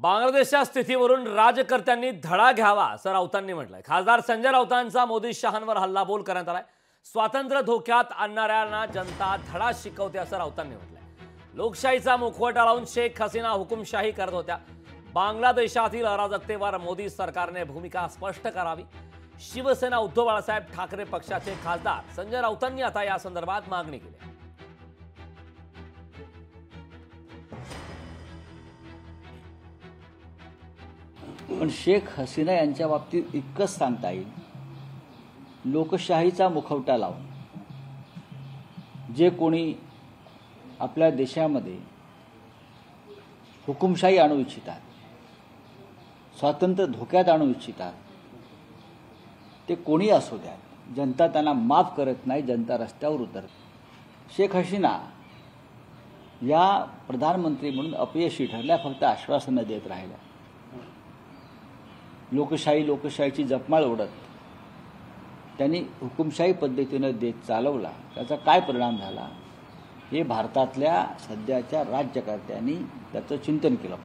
बांगलादेशच्या स्थितीवरून राजकर्त्यांनी धडा घ्यावा असं राऊतांनी म्हटलंय। खासदार संजय राऊतांचा मोदी शहांवर हल्लाबोल करण्यात आलाय। स्वातंत्र्य धोक्यात आणणाऱ्यांना जनता धडा शिकवते असं राऊतांनी म्हटलंय। लोकशाहीचा मुखवटा लावून शेख हसीना हुकुमशाही करत होत्या। बांगलादेशातील अराजकतेवर मोदी सरकारने भूमिका स्पष्ट करावी। शिवसेना उद्धव बाळासाहेब ठाकरे पक्षाचे खासदार संजय राऊतांनी आता या संदर्भात मागणी केली। पण शेख हसीना यांच्या बाबतीत इतकंच सांगता येईल, लोकशाहीचा मुखवटा लावून जे कोणी आपल्या देशामध्ये हुकुमशाही आणू इच्छितात, स्वातंत्र्य धोक्यात आणू इच्छितात, ते कोणी असू द्या, जनता त्यांना माफ करत नाही, जनता रस्त्यावर उतरते। शेख हसीना या प्रधानमंत्री म्हणून अपयशी ठरल्या, फक्त आश्वासनं देत राहिल्या। लोकशाहीची जपमाळ उडत त्यांनी हुकुमशाही पद्धतीने देश चालवला। त्याचा काय परिणाम झाला हे भारतातल्या सध्याच्या राज्यकर्त्यांनी त्याचं चिंतन केलं।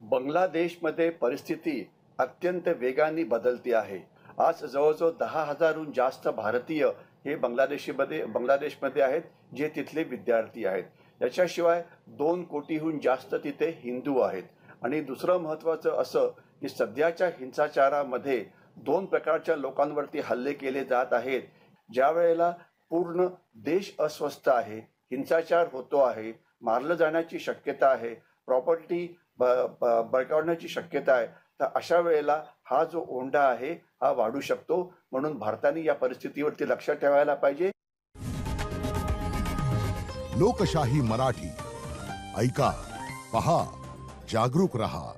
बांगलादेशमध्ये परिस्थिती अत्यंत वेगाने बदलती आहे। आज जवळजवळ 10,000हून जास्त भारतीय हे बांगलादेशमध्ये आहेत, जे तिथले विद्यार्थी आहेत। याच्याशिवाय 2 कोटीहून जास्त तिथे हिंदू आहेत। आणि दुसरं महत्त्वाचं असं की सध्याच्या हिंसाचारामध्ये 2 प्रकारच्या लोकांवरती हल्ले केले जात आहेत। ज्या वेळेला पूर्ण देश अस्वस्थ आहे, हिंसाचार होतो आहे, मारलं जाण्याची शक्यता आहे, प्रॉपर्टी बळकावण्याची शक्यता आहे, तर अशा वेळेला हा जो ओंढा आहे हा वाढू शकतो। म्हणून भारताने या परिस्थितीवरती लक्ष ठेवायला पाहिजे। लोकशाही मराठी ऐका, पहा, जागरूक रहा।